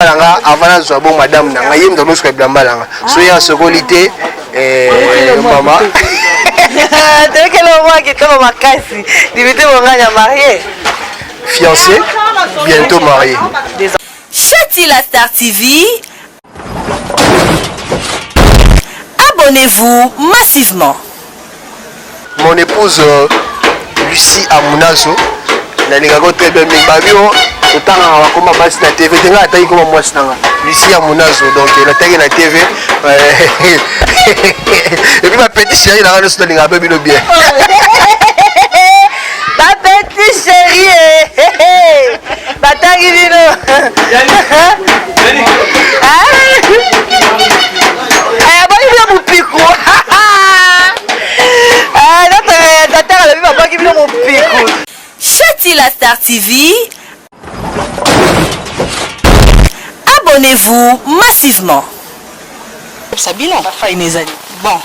Avant de bon madame nanga yem dans notre blambalanga soya sokolité maman dès que l'on voit que tu vas casser limiter mon gars marié fiancé bientôt marié Chati la Star TV, abonnez-vous massivement. Mon épouse Lucie Amunazo nalinga très bien babio otanga bakoma basi na TV tenga ataki koma mwasi nanga Lucie Amunazo donc la tagi na TV et puis ma petite chérie na ngano nalinga ba bino bien ma petite chérie batagi bino Chati la Star TV, abonnez-vous massivement. Sabino bon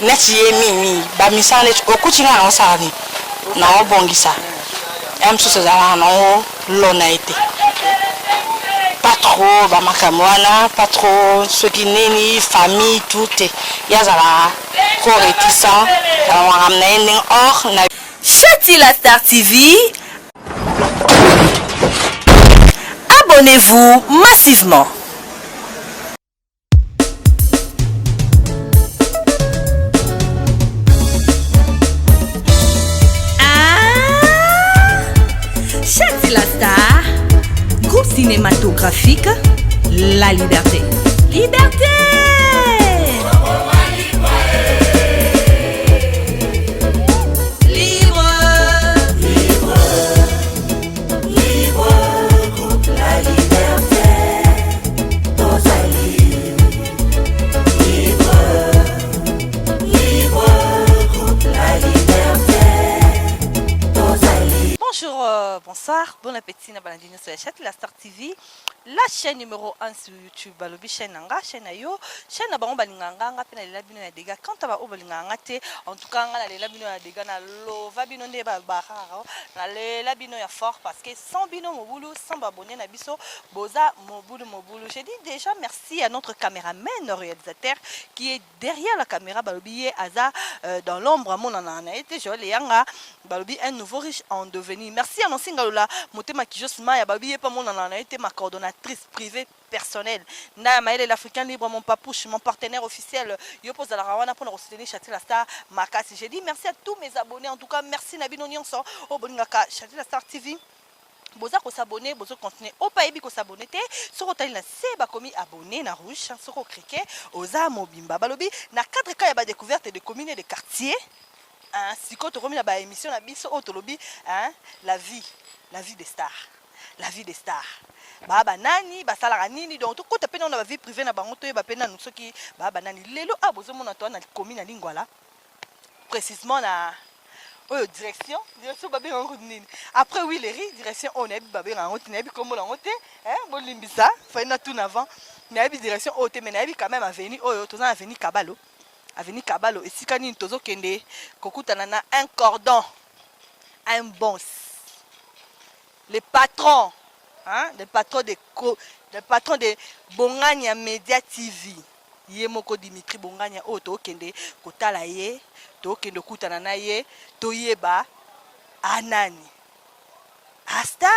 neti mimi ba misale okutinga na osani na obongisa emsusu za na lona été pas trop ba makamwana pas trop ce qui nini famille tout yazala trop réticent on ramène or na Chati la Star TV, abonnez-vous massivement. Chati la Star, groupe cinématographique La Liberté. Liberté! Bonsoir, bon appétit na balandini sur la Chati la Star TV, la chaîne numéro 1 sur YouTube, balobi chaîne nanga, chaîne ayo, chaîne na bango balinganga nga pe na lela bino na dega, quand ta ba o balinganga te, en tout cas nga na lela bino na dega na lova bino nde ba bakara, na lela bino ya fort parce que sans bino mobulu, sans abonné na biso, boza mobulu. J'ai dit déjà merci à notre caméraman, réalisateur qui est derrière la caméra, balobi aza dans l'ombre mon nana été je le yanga, balobi un nouveau riche en devenir. Merci à Nancy Ngalola, Motema Kijos Maya, babi pas mon nana été ma coordonnatrice privée personnelle. Na Maëlle l'Africain libre, mon papouche, mon partenaire officiel. Yo pose à la Rawana pour nous soutenir Chati la Star Makasi. J'ai dit merci à tous mes abonnés. En tout cas, merci Nabino Nyonso, au Boningaka, Chati la Star TV. Boza ko s'abonner, bozo continuer au pays ko s'abonner te soko tali na se ba komi abonné na rouge soko criquet oza mobimba balobi na 4 cas ya ba découverte de communes et de quartiers hein siko to komi na ba émission na biso otolobi hein la vie des stars baba nani basala nini donc to kota pe na ba vie privée na bango to ba pe na soki baba nani lelo a bozo mona to na commune na Lingwala précisément na direction babé en route nini après oui les riz direction on est babé en route n'est comme on route hein bon limbisa fait na tout avant n'a direction haute mais n'a quand même avenue tous avenue Kabalo et si kanini tozo kende kokutana na un cordon un boss les patrons hein les patrons de Bongania Media TV Yemoko Dimitri Bongania to kende kotala ye to kende kutana na ye to yeba anani a star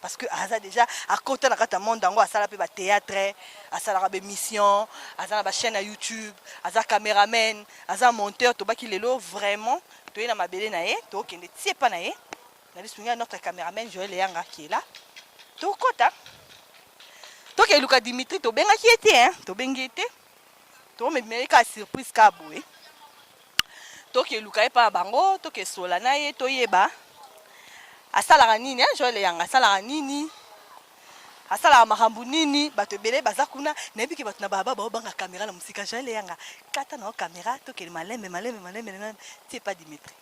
parce que aza déjà à côté na kata monde dango asala pe ba théâtre asala ba mission asala ba chaîne à YouTube aza caméraman aza monteur to baki lelo vraiment to yena mabele na ye to kende tie pa na ye na lisunga notre caméraman Joël Yanga qui est là to kota to ke Luka Dimitri to benga qui était hein to bengi était to me ka surprise ka boé to ke Luka pa bango to ke sola na ye to yeba asala nini hein Joël Yanga asala nini asala makambu nini bato belé bazakuna na biki bato na baba ba banga caméra na musika Joël Yanga kata na caméra to ke malembe c'est pas Dimitri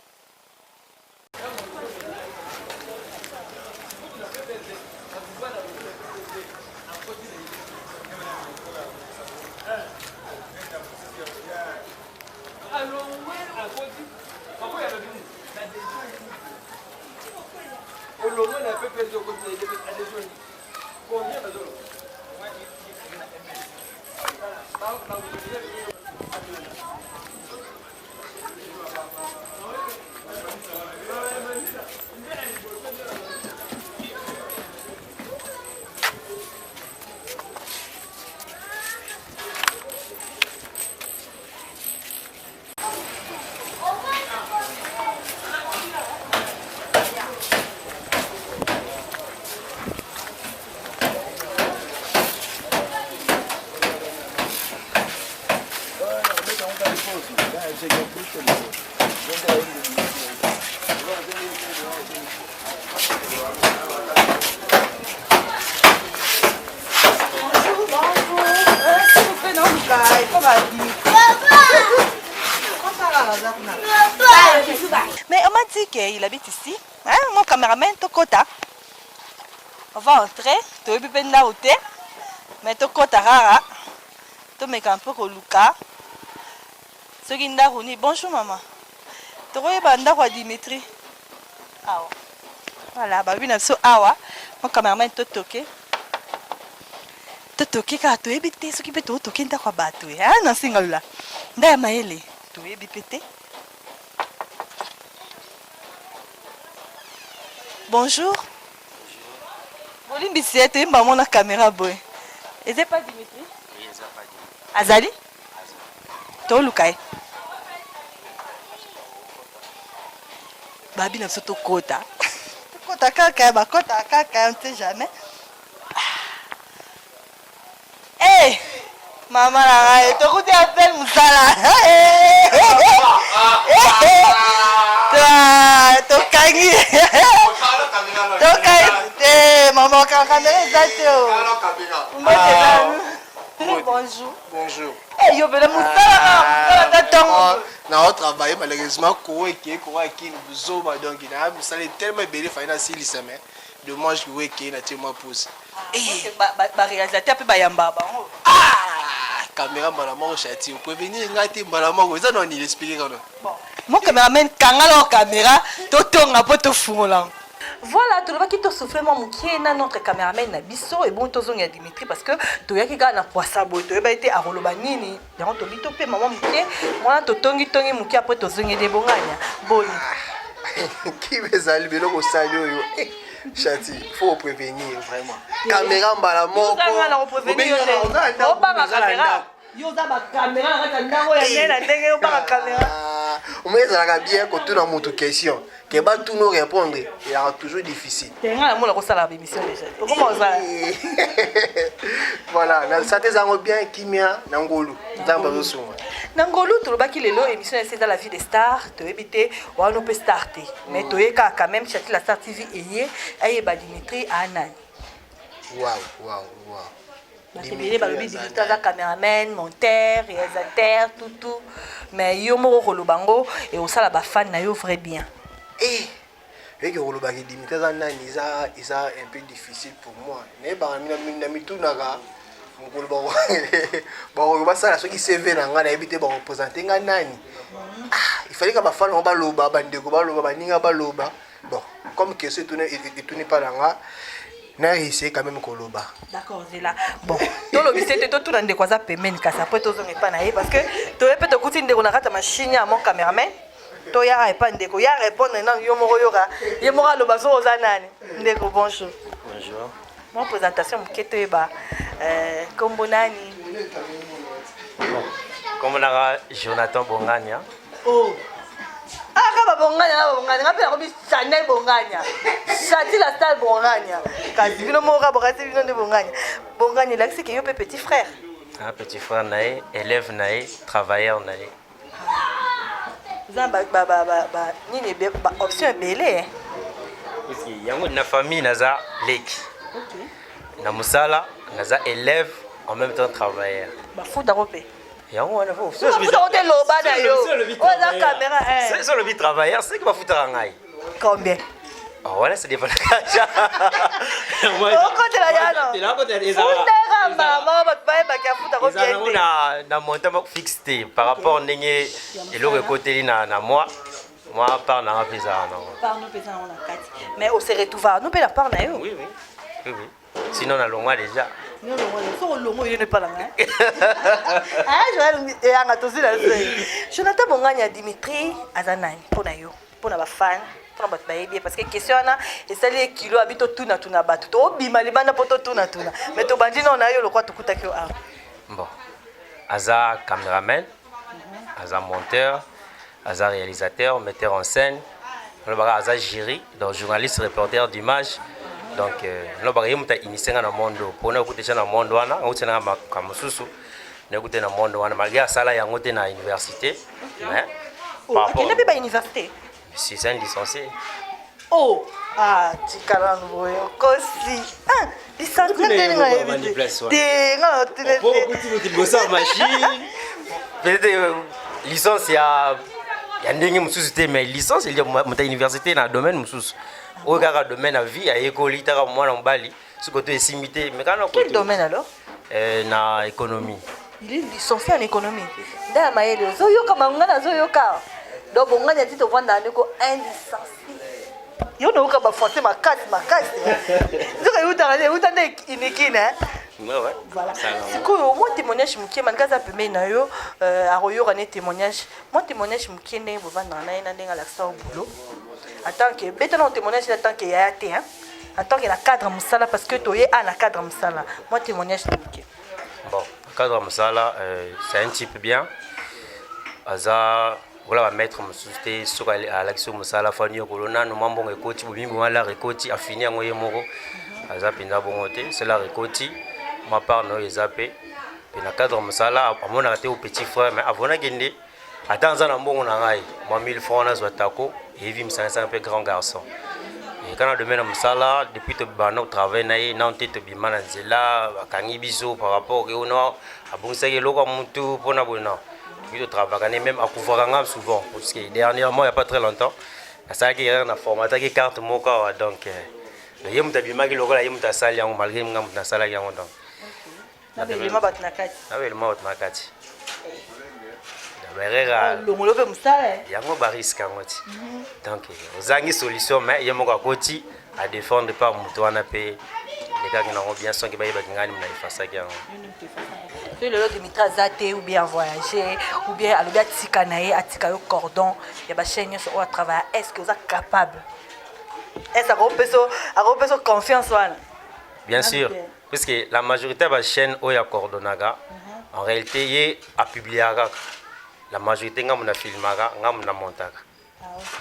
Mais on m'a dit qu'il habite ici. Hein? Mon caméraman, Tokota. On va entrer. Tu es bien là où tu es. Mais Tokota rara. Tu me un peu au Luka. Ce qui est bonjour maman. Tu es bien là Dimitri. Ah ouais. Voilà, bah oui, awa. Mon caméraman Totoke. Totoke car tu es bité. Ce qui peut te toquer dans quoi battu. Hein? Non, single là. D'ailleurs, Maëlle. Tu es bipété. Bonjour. Bonjour. Tu es maman la caméra boy. Et c'est pas Dimitri? Oui, c'est pas Dimitri. Azali? Tu es Lukai. Babi n'a pas de quota. Quota kaka, ba quota kaka, on ne sait jamais. Hey! Maman la tu écoutes appel Moussala. Tu kangi. Maman caméra bonjour. Bonjour. Eh yo bela Moussala na na travailler malheureusement qui nous donc il a salé tellement belle finance il s'est mais dommage que na te moi pose. Ba réalisateur pe ba yamba ba. Caméra malama chati vous pouvez venir ngati malama ça non il expliquer quand bon mon caméraman kangala caméra to tonga po to fungola. Voilà, tout le monde qui te souffle mon qui est notre caméraman na biso et bon tozong ya Dimitri parce que to yaki ga na poisa boy to ba été à rolobanini donc to bito pe maman mukie moi to tongi mukie après to zongi de bonganya boni qui veut aller belo ko sali oyo chati faut prévenir vraiment caméra mbala moko on ba caméra yo da ba caméra ka ndango ya nena ndenge yo ba caméra on met ça bien ko tout dans mon question que ba tout nous répondre il y a toujours difficile tenga mo la ko sala émission déjà comment ça voilà na santé zango bien kimia na ngolu nzamba zo suma na ngolu to ba ki lelo émission c'est dans la vie des stars to ebité wa no peut starter mais to yeka quand même Chati la Star TV eye aye ba Dimitri anani wow Dimitri Dimitri la caméraman, monteur, réalisateur, tout. Mais yo mo kolobango et au sala ba fan na yo vrai bien. Et que Rolobaki Dimitri ça un peu difficile pour moi. Mais bah na mitu naga ngolo ba ça ceux qui CV na ngana ebité ba représenter nganani. Il fallait que ba fan ba loba bandeko ba loba baninga ba loba. Bon, comme que c'est tourné pas là. Na essayer quand même koloba. D'accord, c'est là. Bon, to lo bisete to tout ndeko za pemeni kasa après to zonga pa na ye parce que to yepe to kuti ndeko na kata machine à mon caméraman. To ya pas ndeko ya répondre na yo moko yoka. Ye moko lo bazo za nani. Ndeko bonjour. Bonjour. Mon présentation mketo ba kombo nani. Comme on a Jonathan Bongania. Oh. Ah, bonganya, ngapi na kobi Chanel bonganya. Chati la Star bonganya. Kasi bino mo ka bokati bino de bonganya. Bonganya là c'est que yo petit frère. Un petit frère naé, élève naé, travailleur naé. Zamba nini ba option belé. Parce que yango na famille naza leki. OK. Na musala naza élève en même temps travailleur. Ba futa kopé. Yango wana fo. C'est le but travailleur, c'est que va foutre en aïe. Combien? Oh voilà, c'est des valeurs. Na montant fixé par rapport n'engé et le côté na moi par na pesa non. Par nous pesa on a 4. Mais au serait tout va. Nous peut la part na yo. Oui. Sinon on a longwa déjà. Non, non, non, il n'est pas là. Jonathan Bonganya Dimitri Azanai, pour Nayo, pour la fan, pour la baby, parce que question là, et ça les kilos habitent tout na tout na batu, to bimalibana poto tout na tout na, mais to bandit non Nayo le quoi tout coûte que ah. Bon, Aza caméraman, Aza monteur, Aza réalisateur, metteur en scène, Aza jury, donc journaliste, reporter d'image. Donc, nous avons initié dans le monde. Pour nous écouter dans le monde, nous avons écouté dans le monde. Malgré ça, il y a une université. Oh, il n'y a pas d'université. Si, c'est un licencié. Oh, ah, tu as aussi. Ah, licence. Licence, il y a une société, mais licence, il y a une université dans le domaine. Au regard du domaine à vie, à l'école, il y a un bali, ce côté est simité. Quel domaine alors? Dans l'économie. Il est licencié en économie. Dans ma école, Zoyoka Mangana Zoyoka. Donc, on a dit que on a un licencié. Il y a un français, ma casse. Voilà. C'est quoi mon témoignage mukie mangaza pembe na yo aroyo rané témoignage. Mon témoignage mukie né bo vanda na ndenga l'accent au boulot. Attends que bête non témoignage attends que ya té hein. Attends que la cadre musala parce que toyé à la cadre musala. Mon témoignage mukie. Bon, cadre musala c'est un type bien. Aza voilà va mettre musute sur à l'action musala fanyo kolona no mambo ngekoti bimbo mala rekoti afini ngoye moko. Aza pinda bongote, c'est la rekoti. Ma part no ezapé pe na cadre musala amona raté au petit frère mais avona gende attends na mbongo na ngai moi 1000 francs na zwatako et vim c'est un peu grand garçon et quand on domaine musala depuis to bano travail na ye na tete bimana nzela akangi biso par rapport au no abongisa ke loko mutu pona bona puis to travailler même à couvrir souvent parce que dernièrement il y a pas très longtemps ça qui est na formaté qui carte moka donc le yemu tabimaki loko la yemu ta sali yango malgré ngam na sala yango donc na belema bat na kati na belema bat na kati berera lo molobe musala yango ba risque ngoti donc ozangi solution mais yemo ka koti à défendre par mutu wana pe les gars qui n'ont bien son qui ba ngani na ifasa ki yango le lot de mitra zate ou bien voyager ou bien alobia tika na ye atika yo cordon ya ba chaîne sur au travail est-ce que vous êtes capable est-ce que vous confiance wana bien sûr parce que la majorité de la chaîne oya coordonnaga en réalité yé a publié la majorité ngam na filmaga ngam na montaga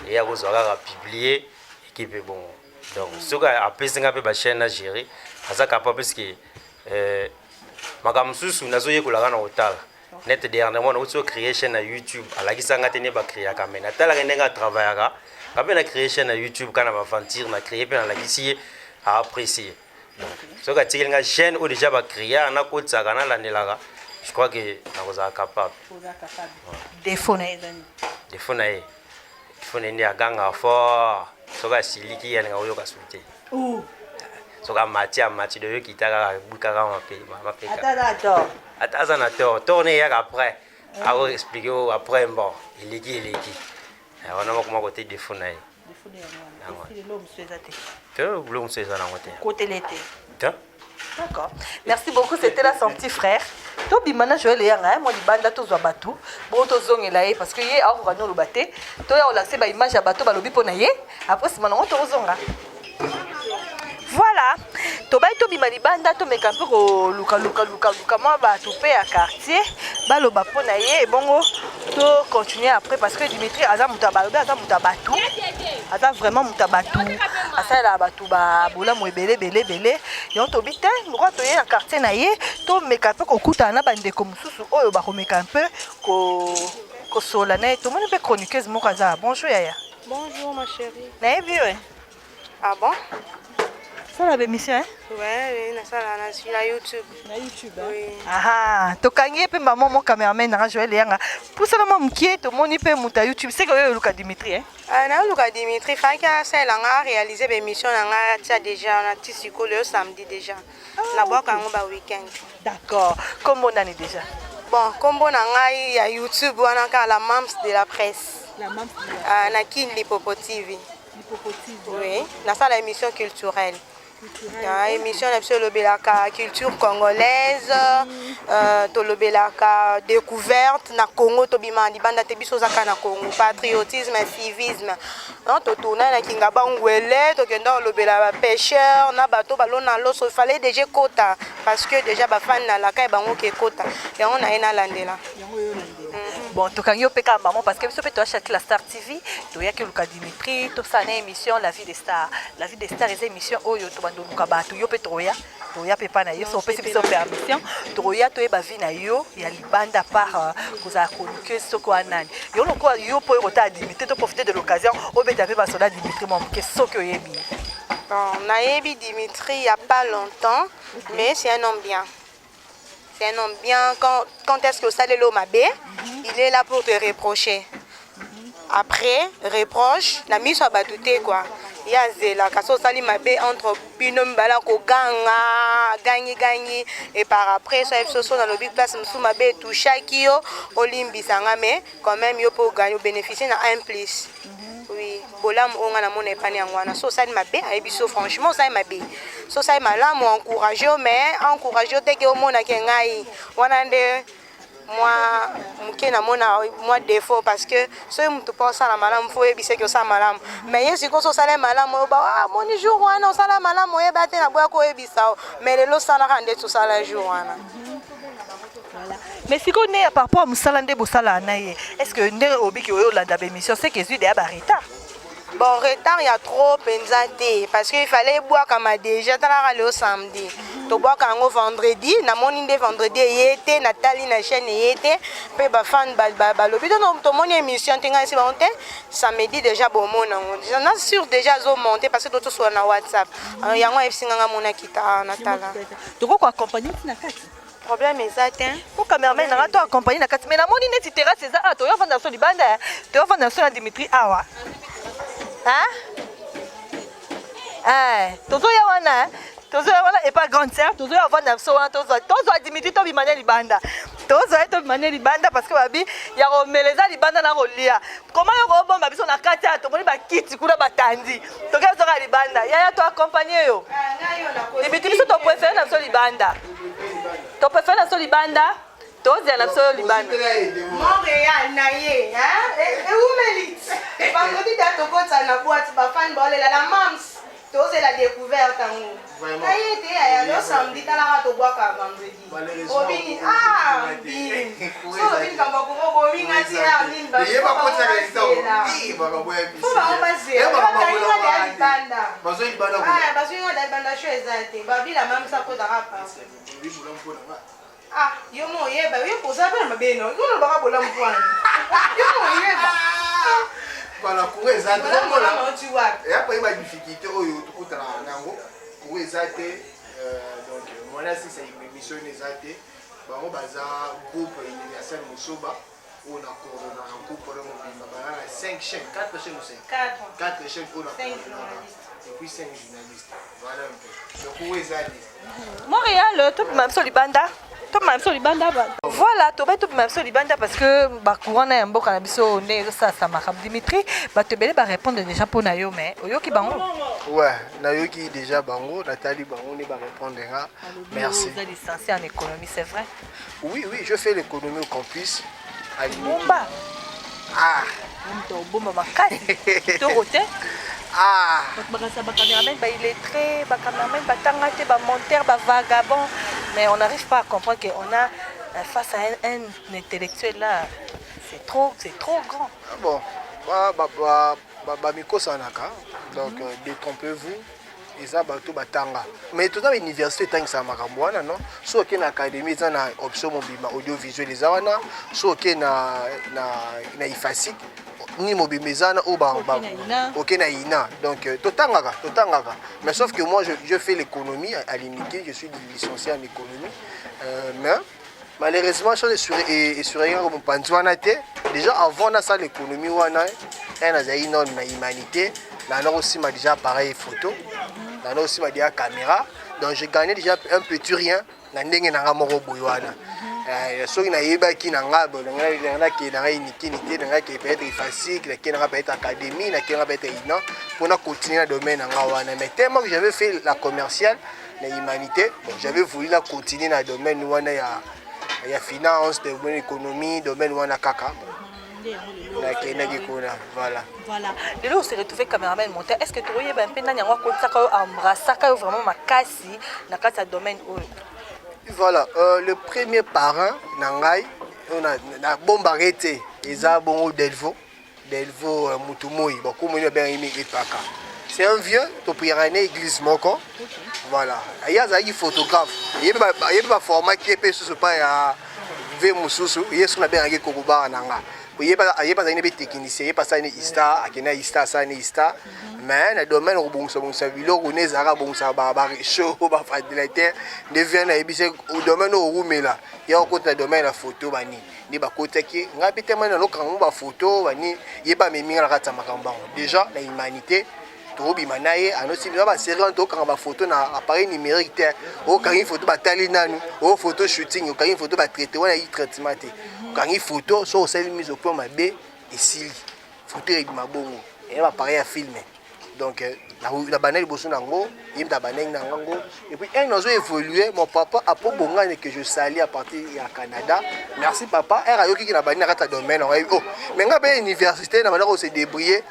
et ya kozwaka publier équipe bon donc ce gars a pesé ngapé ba chaîne à gérer aza capable parce que makamsusu nazoye kolaka na otala net dernièrement on a créé chaîne à YouTube alakisa ngate ba créer kamena tala ndenga travaillaka kabe na créer chaîne à YouTube kana ba aventure na créer pe na lakisi à apprécier donc ce gars tinga chaîne ou déjà ba créer na kotsa kana la nelaka je crois que na capable défaut na ezani défaut na il faut nende aganga fort ce gars siliki ya nga oyoka souté soka mati de yo kitaka bukaka ma attends na tourner ya après a expliquer après bon il est on a comment côté défaut na côté l'été. D'accord. Merci beaucoup, c'était là son petit frère. Tobi mana Joël et Yanga, moi di banda to zobatu. Bon to zongela ye parce que ye a ko no lobate. To ya olaxé ba image ya bato ba lobi pona ye. Après c'est manon to zonga. Voilà. Tobai tobi malibanda to meka peu ko luka moi ba to pe à quartier. Ba loba pona ye bongo to continuer après parce que Dimitri aza mutabalobe aza mutabatu. Aza vraiment mutabatu. Asa la batu ba bola mo belé yon to bitin ngwa to ye na quartier na ye to meka peu ko kutana bande ko mususu oyo ba ko meka peu ko sola na to mona pe chroniqueuse mo kaza. Bonjour Yaya. Bonjour ma chérie. Na bien. Ah bon? Ça la émission hein? Ouais, na ça là sur YouTube. Na YouTube. Oui. Ah, to kangi pe maman mon cameraman na Joël Yanga. Pour ça maman mkie to moni pe muta YouTube. C'est que yo Luka Dimitri hein? Ah na Luka Dimitri faka ça là nga réaliser be émission nga tia déjà na tisiko le samedi déjà. Na boka ngo ba weekend. D'accord. Comment on est déjà? Bon, comme on a il y a YouTube on a la Mams de la presse. La Mams. Ah na Kin Lipopo TV. Lipopo TV. Oui, na ça l'émission culturelle. émission na lobelaka culture congolaise tolobelaka découverte na Congo tobima libanda te biso zaka na Congo patriotisme civisme totourna na Kingabangwele tokenda lobela ba pêcheur na bato balona loso fallait déjà kota parce que déjà ba fan na la kai bango ke kota et on a ena landela. Bon, tokangi opeka maman parce que biso pe to achète la Star TV, to yaki Luka Dimitri, to ça na émission La Vie des Stars. La Vie des Stars est émission oyo to bando Luka ba to yo pe toya pe na yo so pe biso permission. Toya to e ba vie na yo ya libanda par koza chroniquer soko anani. Yo loko yo po rota Dimitri to profiter de l'occasion o be taper ba soda Dimitri mon que soko yebi. Bon, naebi Dimitri il y a pas longtemps, mais c'est un homme bien. C'est un homme bien. Quand est-ce que ça le mabé, il est là pour te reprocher. Après, reproche, la mise à batouté quoi. Il y a zéla, kaso sali mabé entre binom bala ko ganga, gagner et par après ça il dans le big place msou mabé toucha kio olimbi sanga mais quand même yo pour gagner bénéficier na un plus. Oui, bolam on a mon épane ngwana so ça mabé a biso franchement ça mabé. So ça malam encourager mais encourager te ke o mona ke ngai wana nde moi muke na mona moi défaut parce que so mtu pa ça la malam faut ebise que ça malam mais yesi ko so ça la malam ba moni jour wana ça la malam o eba te na boya ko ebisa mais le lo ça la rende tout ça la jour wana. Voilà. Mais si on est par rapport à Moussala Nde Boussala Anaye, est-ce que Nde Obi qui est là dans l'émission, c'est que j'ai des retard? Bon, retard, il y a trop pensé parce qu'il fallait boire comme déjà le samedi. Tu bois quand vendredi, na mon inde vendredi était Nathalie na chaîne était pe ba fan balobi donc tout mon émission tinga si monter samedi déjà bon mon on a sûr déjà zo monter parce que tout soit na WhatsApp. Yango esinga mona kita Natala. Tu quoi accompagner na kati? Problème exact pour cameraman na to accompagner na kati mais na moni net terrasse c'est ça to yo vendre sur libanda to yo vendre sur Dimitri awa. Hein? Eh, tozo ya wana et pas grande sœur, tozo ya vendre sur tozo Dimitri to bimane libanda. Tozo to bimane libanda parce que babi ya romeleza libanda na rolia. Comment yo bomba biso na kati to moni ba kiti kuna batandi. To ka zo libanda. Ya to accompagner yo. Dimitri biso to préférer na so libanda. Tu préfères la solibanda? Tu as la solibanda. Montréal, naïe, hein? Et où mélite? Vendredi, tu as ton pote à la boîte, tu fan bolé la mams. Tu as la découverte en haut. Naïe, tu es allé samedi, tu as la to boire qu'à vendredi. Bobini, ah, bim. So, bim, quand on va bobini, on a dit, ah, bim, bah, il y a pas de ça. Oui, bah, bah, ouais. Faut pas passer. On va gagner la libanda. Bah, so libanda. Ah, parce que on a libanda chez Zalté. Babi la même ça peut d'arapa. Ah, yo mo yeba, yo pour ça pas mabeno. Yo no baka bola mkwani. Yo mo yeba. Voilà, pour ça, tu vois. Et après, il y a des difficultés au Yotokutana Nango. Pour ça, donc, moi là, si c'est une émission exacte, on va un groupe universel Mosoba. On a un groupe pour le moment. On a 5 chaînes, 4 chaînes ou 5 4 chaînes pour 5 journalistes. Et puis 5 journalistes. Voilà un peu. Donc, pour ça, Montréal, tout le monde sur libanda. Voilà, tu vas tout le monde sur libanda parce que bah courant na mboka na biso ne ça makam Dimitri, bah te belé bah répondre déjà pour na yo mais oyoki bango. Ouais, na yoki déjà bango, Nathalie bango ne va répondre là. Merci. Vous êtes licencié en économie, c'est vrai? Oui, je fais l'économie au campus. Bomba. Ah. Bomba makasi. Tu roté? Ah. Ba cameraman ba illettré, ba cameraman ba tangate, ba monteur, ba vagabond, mais on n'arrive pas à comprendre qu'on a face à un intellectuel là, c'est trop grand. Ah bon, miko sanaka, donc détrompez-vous. Et ça bateau batanga. Mais tout dans l'université tant que ça makamwana non. So que na académie ça na option mobile audiovisuel les awana, so que na ifasik ni mobile mezana au ba OK na ina. Donc totanga. Mais sauf que moi je fais l'économie à l'unité, je suis licencié en économie. Mais malheureusement chose sur comme panzwana té déjà avant na ça l'économie wana elle a une non na humanité. Là aussi m'a déjà appareil photo. Là aussi m'a déjà caméra. Donc j'ai gagné déjà un petit rien. Na ndenge na moko boywana. soki nayebaki na nga nakei na ngai nikini te na ngai ke peut-être facile nakei na nga peut-être académie nakei na nga peut-être ina mpona continuer na domaine na nga wana mais tellement que j'avais fait la commerciale na humanité bon j'avais voulu na continuer na domaine wana ya finance domaine économie domaine wana kaka nakendaki kuna voilà lelo on s'est retrouvé caméraman monteur est-ce que toyeba mpe nani yango akotisaka oyo embrassaka yo vraiment makasi na kati ya domaine oyo. Voilà, le premier parrain, Nangai, on a bombardé, ils ont bon Delvo Moutumoui, beaucoup de gens. C'est un vieux, tu peux y aller à l'église Moko. Voilà, il y a des photographes, il y a un format qui est pas sur ce pas à Vemoussou, il y a ce qu'on appelle un Kokuba Nanga. Il y a pas un technicien, il y a pas un Ista, il y a un Ista, ça Ista. Mais le domaine où bon ça bilo on est arabe bon ça barbar chaud ba facilité devient na ebise au domaine où rumela ya okota domaine la photo bani ni ba côté qui ngapi tellement na lokango ba photo bani yeba meminga la kata makamba déjà la humanité to bimanaye anosi ba série to kanga ba photo na appareil numérique te o kangi photo ba tali nanu o photo shooting o kangi photo ba traiter wana yi traitement te kangi photo so sel mise au point mabe et sili photo et mabongo et ba appareil à filmer. Donc, la banane bosso nango, il m'a banane nango. Et puis, un oiseau évolué, mon papa a pour bon que je salue à partir du Canada. Merci papa. Un rayon qui n'a banane à ta domaine. Oh, mais on a une université, on a se débrouiller.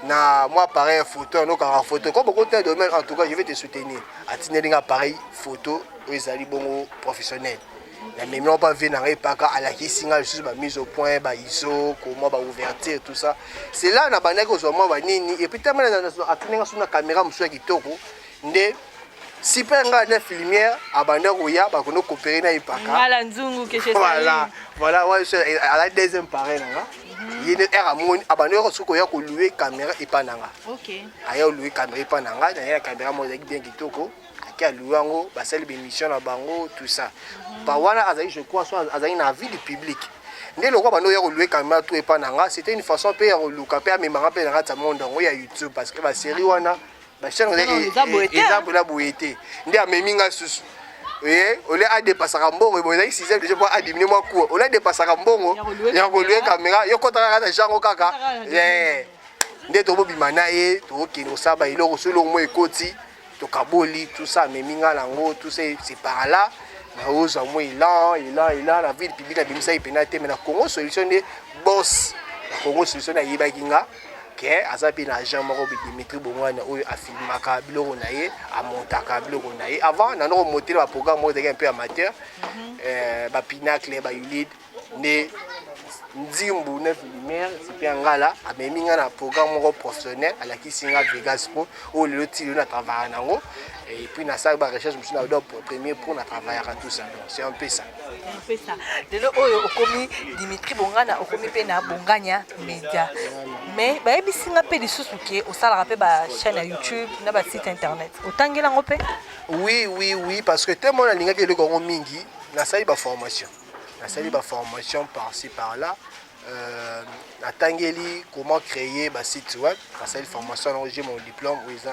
Na moi pareil photo, nous quand photo. Comme beaucoup de domaines, en tout cas, je vais te soutenir. À tenir un appareil photo, ils allaient bon professionnel. La même pas vu dans pas à la qui signal juste ma mise au point ba ISO comment ba ouverture tout ça c'est là na banaka au moment ba nini et puis tellement na atenga sur na caméra monsieur kitoko nde super nga na filmière abanda koya ba kono coopérer na ipaka ngala nzungu ke chez voilà ouais à la deuxième pareil nga yene era mon abanda ko suko ya ko louer caméra ipananga OK aya louer caméra ipananga na ya caméra mo bien kitoko à Louango, basel émission à Bango, tout ça. Par wana azali je crois soit azali na vie du public. Ndé le roi bano ya louer caméra tout et pas nanga, c'était une façon pe ya louka pe me mara pe na ta monde ngo ya YouTube parce que la série wana ba chaîne exemple la boété. Ndé ameminga susu. Oui, on a dépassé Rambongo, on a eu 6e déjà pour diminuer moi court. On a dépassé Rambongo, il y a louer caméra, il y a contrat à Jean Kaka. Ndé to bimana e to kino saba ilo solo mo ekoti. Kaboli, tout ça, mais minga lango, tout ça, c'est par là. Mais aux amours, il a la ville publique, la bimsa, il pénalité, mais la Congo solution des boss. La Congo solution des Yibaginga, qui est à sa peine à Jean-Marobi Dimitri Bongwana, où a filmé Kabilo Ronaye, à Montakabilo Ronaye. Avant, on a monté le programme un peu amateur, Pinacle, Bayulid, né. Nzimbu neuf lumière c'est bien ngala ameminga na programme professionnel à la Kisinga Vegas Pro où le tilo na travailler nango et puis na ça ba recherche monsieur na do premier pour na travailler à tout ça donc c'est un peu ça lelo oyo okomi Dimitri Bongana okomi pe na Bonganya Media mais ba ebisinga pe lisusu ke osala pe ba chaîne YouTube na ba site internet otangela ngo pe oui parce que tellement na linga ke le Congo mingi na sali ba formation. La salle de formation par-ci par-là. Natangeli comment créer un site web. La salle de formation, j'ai mon diplôme où ils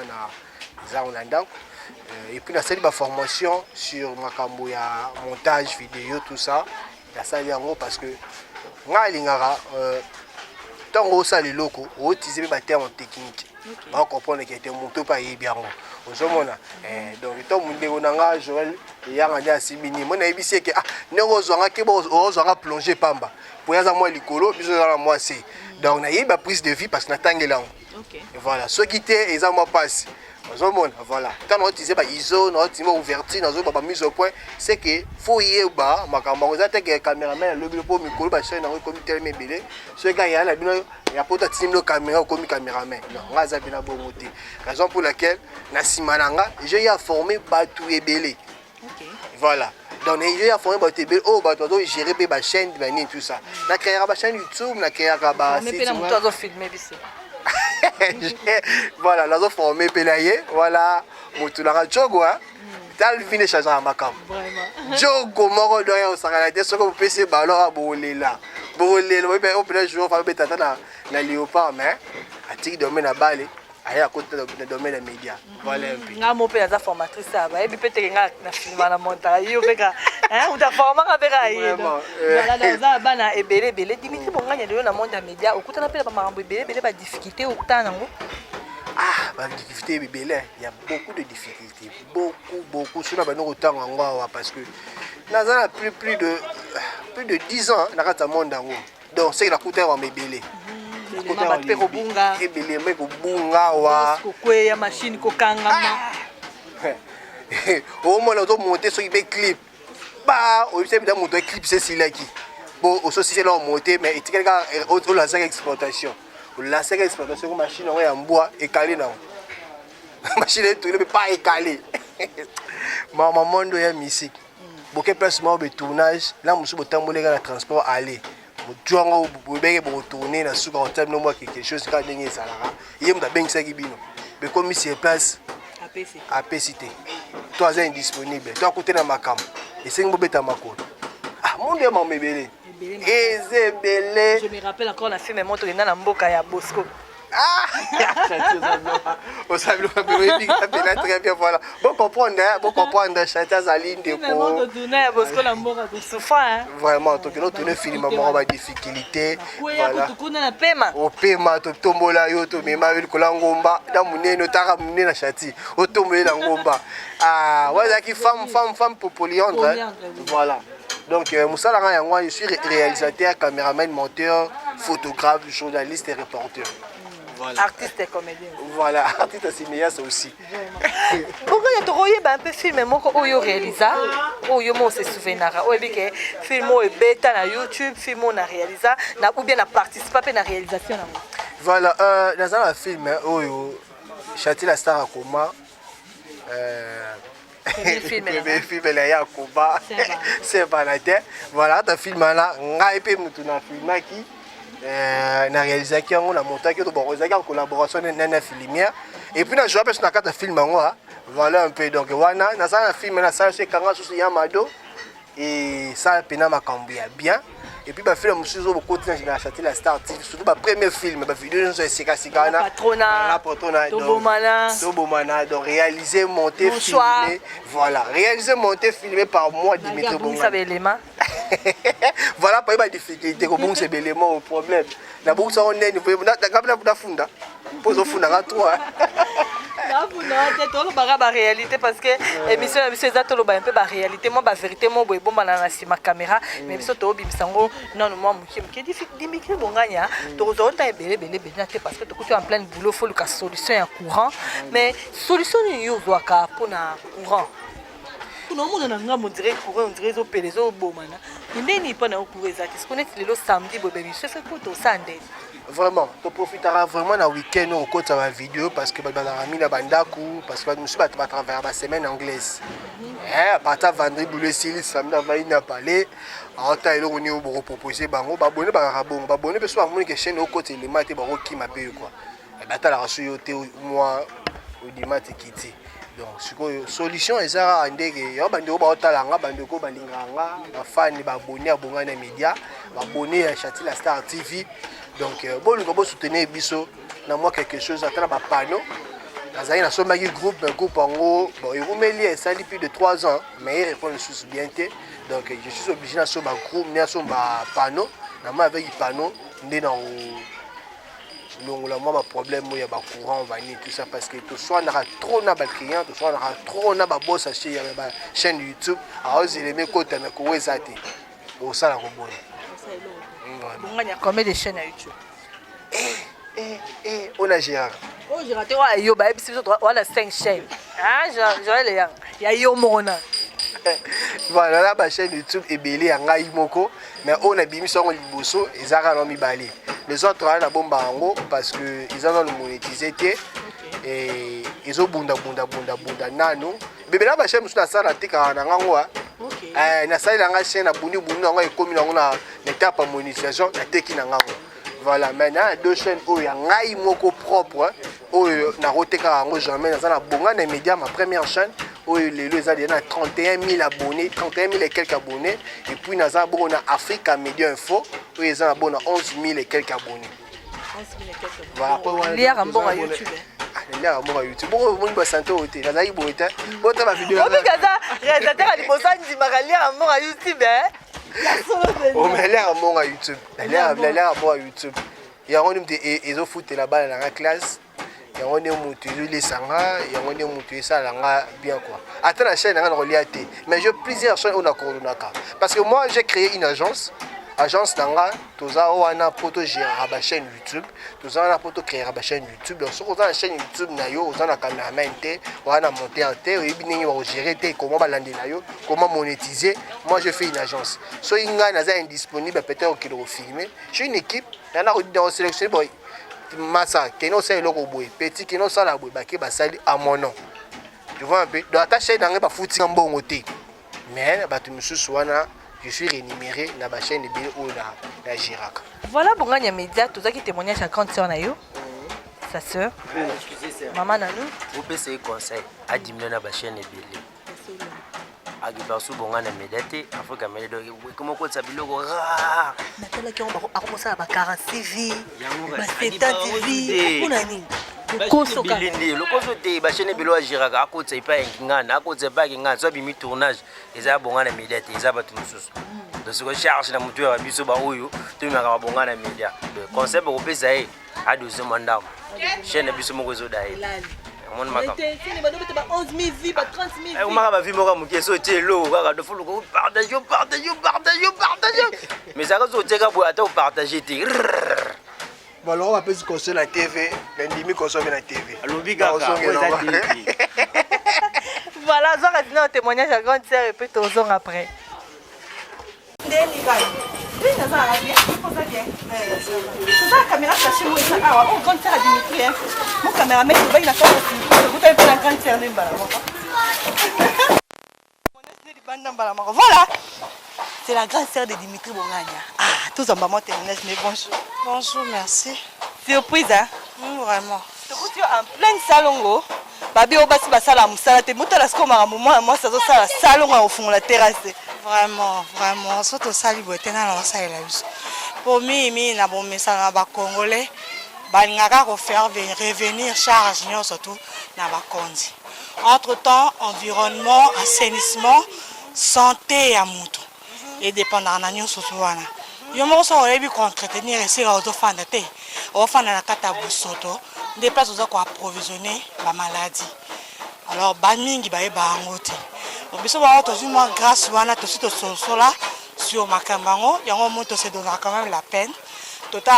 ont et puis la salle de formation sur ma camouya, montage vidéo, tout ça. La salle en gros parce que moi, tant que ça les locaux, on utilise des termes techniques. On comprend que c'était mon top à bien. Donc, tant que on a Joël, il y a un simini. Mon avis c'est que nous avons plongé pamba. Pour y avoir moi l'écolo, puis moi c'est. Donc, on a eu une prise de vie parce que nous avons là. Voilà, ceux qui étaient, ils ont passé. Voilà. Quand on utilise ISO, on utilise ouverture, on a mise au point, c'est que faut y aller bas, ma caméra, le caméraman, le bureau, le micro, chaîne, on comme tel mébélé. Ce gars, il y a la porte de caméra comme caméraman. Non, on a bien bon côté. Raison pour laquelle, na simananga, j'ai formé Batou et Belé. Voilà. Donc, j'ai formé Batou et Belé. Oh, Batou, j'ai géré ma chaîne, tout ça. Na créé ma chaîne YouTube, na créé ma site. Voilà, nous avons formé Pélaye, voilà, Moutoulara Djogo, hein. Dans le fini, changeant à Makam. Djogo, Moro, Doya, au Sangalade, ce que vous pensez, ballon à Bolela. Bolela, on peut jouer, on peut être dans la léopard, mais à tic de mène à balai. aye à côté de domaine des médias. Voilà un peu. Nga mo pe naza formatrice aba ebi pe te nga na filma na montage yo peka hein uta forma ka peka yi voilà dans bana ebele Dimitri Bonganya de yo na monde des médias okutana pe ba makambo ebele ba difficulté okutana nango. Ah, bah, difficulté, il y a beaucoup de difficultés. Beaucoup. Sur la banque autant en Goa parce que nous avons plus de 10 ans dans le monde. Donc, c'est la coûte en bébé. Machine kokanga. Au moins, on doit monter sur les clips. Bah, on sait bien monter clip, c'est celui-là qui. Bon, aussi, c'est là monter, mais il y a une exploitation. La seule exploitation de machine en bois est calée. La machine est tout, ne peut pas être calée. Maman, monde est ici. Beaucoup de personnes de tournage. Là, je suis en train transport aller. Je suis en train de retourner dans le souk en termes de quelque chose qui est gagné. Il y a un peu de choses qui sont mais comme il se place à PCT, toi, c'est indisponible. Toi, à côté de ma cam. Et c'est un peu de ma côte. Ah, mon Dieu, mon bébé. Je me rappelle encore la film montre na mboka ya Bosco. Ah, on s'est très bien voilà. Bon comprendre Chantal Zaline de pour tourner Bosco na mboka de souffrir. Vraiment donc nous tourner film maman ba difficulté voilà. Tukuna na pema. O pema to tombola yo to mema yo ko langomba da munene tara munene na chati. O tombola ngomba. Ah, voilà qui femme polyandre. Voilà. Donc, je suis réalisateur, caméraman, monteur, photographe, journaliste et reporter. Voilà. Artiste et comédien. Voilà, artiste et cinéaste aussi. Pourquoi tu as un peu film que tu réalisé ou tu se souviens que film est bêta sur YouTube, film est réalisé ou bien participé à la réalisation. Voilà, dans un film, Châtie la star à coma. Premier film là ya koba c'est balaté voilà ta film là ngai pe mutu na film qui na réalisé qui on a monté que to bon en collaboration na filmière et puis na jouer parce na kata film ngwa voilà un peu donc wana na ça film na ça c'est kanga sous Yamado et ça pena makambia bien et puis bah film musuzo beaucoup de na Châtie la star surtout bah premier film bah vidéo sur sika na patronat Tobomana donc réalisé monté filmé voilà réalisé monté filmé par moi Dimitri Bonganya voilà pas de difficulté ko bon c'est élément au problème na bon ça on est niveau na funda pose funda ka toi la réalité parce que émission exactement un peu la réalité moi la vérité moi bon na ma caméra mais biso to bisango non moi muke Dimitri Bonganya to zo ta belé parce que tu es en plein boulot faut le solution en courant mais solution yo doit ka pour na courant non mon na on dirait courant on dirait au pélezo bomana ndeni pas na courant ça ce qu'on est le samedi bobebi je fais pour to sande. Vraiment, tu profiteras vraiment dans le week-end au côté de la vidéo parce que tu as mis la bandakou parce que nous sommes à travers la semaine anglaise. À partir de vendredi, le samedi, samedi, on a parlé. Alors, tu as proposé bango, abonné abonné parce que la chaîne au côté les maths et qui m'a payé quoi. Et ben tu as reçu moi au dimanche qui donc solution est ça andeke yo bande ba otalanga bande ko balinganga ba fan ba abonné à Bonganya Media, abonné à Châtie la Star TV. Donc bon nous va soutenir biso na moi quelque chose à travers panneau dans un sommet groupe en gros bon il remet ça depuis de 3 ans mais il répond le sous bien donc je suis obligé à sur ma groupe mais sur ma panneau na moi avec panneau né dans le problème il y a ba courant va ni tout ça parce que tout soit on aura trop na ba client tout soit on aura trop na ba boss acheter il y a ba chaîne YouTube alors il aimé côté na ko ezate au ça la robone. Bonganya combien de chaînes à YouTube? On a Gérard. Oh, j'ai raté wa yo ba ebi on a 5 chaînes. Ah, j'aurais les yang. Ya yo mona. Voilà la ba chaîne YouTube est belé en ngai moko mais on a bimi son liboso ezaka no mibale. Les autres na bomba ngo parce que ils ont le monétisé et ils ont bunda nano. Bébé la ba chaîne musu na sala tika na ngo na sala nga chaîne na bundu ngo ekomi na étape à monétisation na teki na ngo. Voilà, maintenant deux chaînes où il y a ngai moko propre où na roteka ngo jamais dans la Bonganya Media ma première chaîne où les a déjà 31 000 abonnés, 31 000 et quelques abonnés et puis dans la bon Africa Media Info où ils ont abonné 11 000 et quelques abonnés. 11 000 et quelques abonnés. Voilà, il y a un bon à YouTube. nalia amour à YouTube. Bon, on va santé au thé. La zaï boité. Bon, t'as ma vidéo. On peut gaza. Réalisateur à l'imposan dit magalia amour à YouTube hein. Oh mais nalia amour à YouTube. Nalia amour à YouTube. Il y a un homme ils ont foutu la balle dans la classe. Il y a un homme qui les sanga, il y a un homme qui ça langa bien quoi. Attends la chaîne on reliaté. Mais j'ai plusieurs chaînes on a coronaka. Parce que moi j'ai créé une agence. Agence nanga toza wana poto gérer la chaîne YouTube. Toza wana poto créer la chaîne YouTube. Donc sur la chaîne YouTube na yo, on a caméraman té, on a monté en té, et bien on gérer té comment balander na yo, comment monétiser. Moi je fais une agence. So inga naza indisponible peut-être qu'il le filmer. J'ai une équipe, y en a dans sélectionné boy. Massa, qui n'ont pas le boy, petit qui n'ont pas la boy, qui va salir à mon nom. Tu vois un peu. Dans ta chaîne, on va foutre un bon côté. Mais tu me suis je suis rémunéré dans ma chaîne de ou la Girac. Voilà, bon, il y a média, tout ça qui témoignage à grande sœur Nayo, sa sœur, maman Nanou. Vous pouvez essayer conseil à diminuer la chaîne de Billy. Agibasu bongana médiaté, Afrique médiaté, comment quoi ça biloko rare. Nathalie qui a commencé à 46 vies, 70 vies, pour nani. Le coso te ba chaîne bilo agiraka akotsa ipa ngana akotsa ba ngana so bimi tournage eza bongana médiaté eza ba tout mususu. De ce que charge na mutu ya biso ba oyo to maka bongana média. Le concept ko pesa e a 12 mandam. Chaîne biso moko zo dai. On maka. C'est ba 11 000 vies, ba 30 000 vies. On maka ba vie moko muke so tie lo kaka do fulu ko partage. Mais ça ko zo teka bo ata partager te. Bon, alors on va plus consommer la TV, l'ennemi consomme la TV. Voilà, ça va donner un témoignage à grande sœur et puis aux ans après. C'est ça la caméra cachée moi ça. Ah, on grande sœur à Dimitri hein. Mon caméraman il va il a fait aussi. Vous avez la grande sœur Nimbala. Voilà. C'est la grande sœur de Dimitri Bongania. Ah, tous en maman témoignage mais bonjour. Bonjour, merci. Surprise hein? Vraiment. Tu es en plein salon. Babi obasi basala musala te motala skoma moi ça sala salon au fond la terrasse. Vraiment, surtout sali boetena na ça la biso. Pour mi na bon message ba congolais balingaka ko faire revenir charge nyo surtout na ba konzi. Entre-temps, environnement, assainissement, santé à mutu. Et dépendant na nyo surtout wana. Yo mo so rebi ko entretenir ici auto fanda te. O fanda na kata busoto. Des places où on approvisionner la maladie. Alors, bamingi ba eba ngote. Donc biso ba otozu moi grâce wana to sito sola sur makambango, yango moto se donne quand même la peine. Total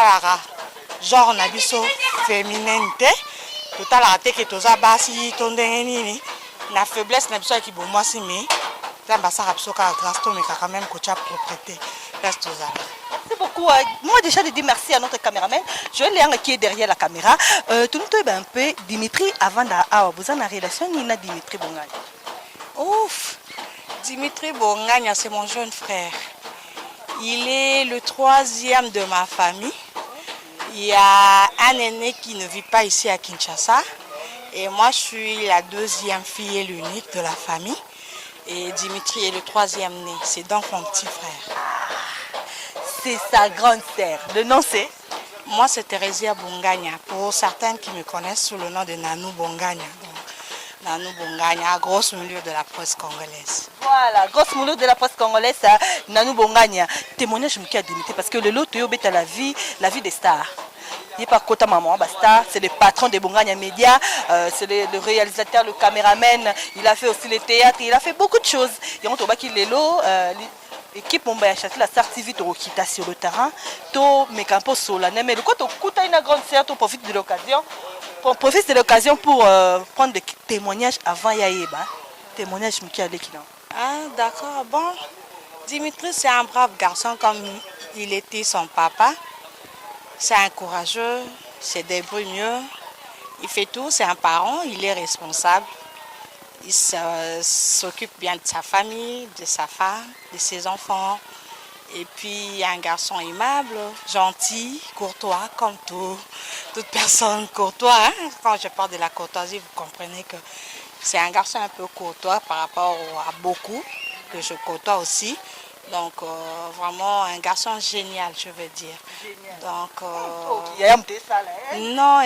genre na biso féminité. Total te que toza basi tondenge nini. Na faiblesse na biso ki bo moi si mais ça ba sa biso ka grâce to mais quand même ko cha propreté. Reste toza. Merci beaucoup. Moi déjà de dire merci à notre caméraman. Je vais aller qui est derrière la caméra. Tout le temps un peu Dimitri avant d'avoir besoin de la relation ni na Dimitri Bongania. Ouf, Dimitri Bongania c'est mon jeune frère. Il est le 3e de ma famille. Il y a un aîné qui ne vit pas ici à Kinshasa. Et moi je suis la 2e fille et l'unique de la famille. Et Dimitri est le 3e né. C'est donc mon petit frère. C'est sa grande sœur. Le nom c'est? Moi c'est Thérésia Bongania. Pour certaines qui me connaissent sous le nom de Nanou Bongania. Donc, Nanou Bongania, grosse milieu de la presse congolaise. Voilà, grosse milieu de la presse congolaise, Nanou Bongania. Témoignage qui a Dimitri parce que le lot est la vie des stars. Il n'est pas Kota Maman, Basta, c'est le patron de Bongania Média, c'est le réalisateur, le caméraman, il a fait aussi le théâtre, il a fait beaucoup de choses. Il y a un équipe Mombaya Château, la Star TV, tu quittes sur le terrain, tu mets un peu solennel, mais quand tu as une grande sœur, tu profites de l'occasion. Profite de l'occasion pour prendre des témoignages avant Yaïba. Témoignages qui a l'équilibre. Ah, d'accord, bon. Dimitri, c'est un brave garçon comme il était son papa. C'est un courageux, il se débrouille mieux. Il fait tout, c'est un parent, il est responsable. Il s'occupe bien de sa famille, de sa femme, de ses enfants. Et puis un garçon aimable, gentil, courtois, comme toute personne courtois. Hein? Quand je parle de la courtoisie, vous comprenez que c'est un garçon un peu courtois par rapport à beaucoup que je côtoie aussi. Donc, vraiment un garçon génial, je veux dire. Génial. Donc, Non,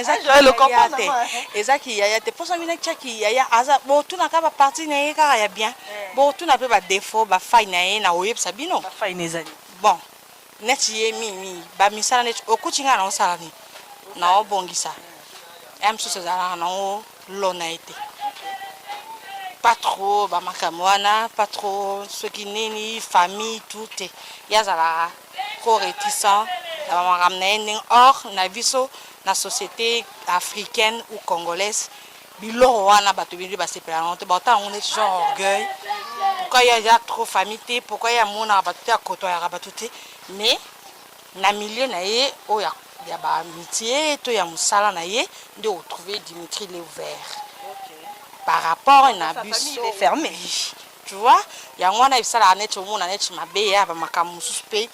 ezaki yaya te posa mina chaki yaya aza bo tuna ka ba parti na ye ka ya bien bo tuna pe ba défaut ba faille na ye na oyebisa bino ba faille nezali bon neti ye mi ba misala neti okuchinga na osala ni na obongisa em so zala na o lona ete pas trop ba makamwana pas trop ce qui neni famille tout yazala trop réticent ba makamna or na biso na société africaine ou congolaise biloko wana bato bindi basepela non te bata on est genre orgueil pourquoi il y a trop famille pourquoi il y a mona bato ya koto ya bato te mais na milieu na ye o ya ba amitié to ya musala na ye de retrouver Dimitri les ouvert par rapport à na biso fermé tu vois ya ngwana ibisala net mona net mabe ya ba makamu suspect.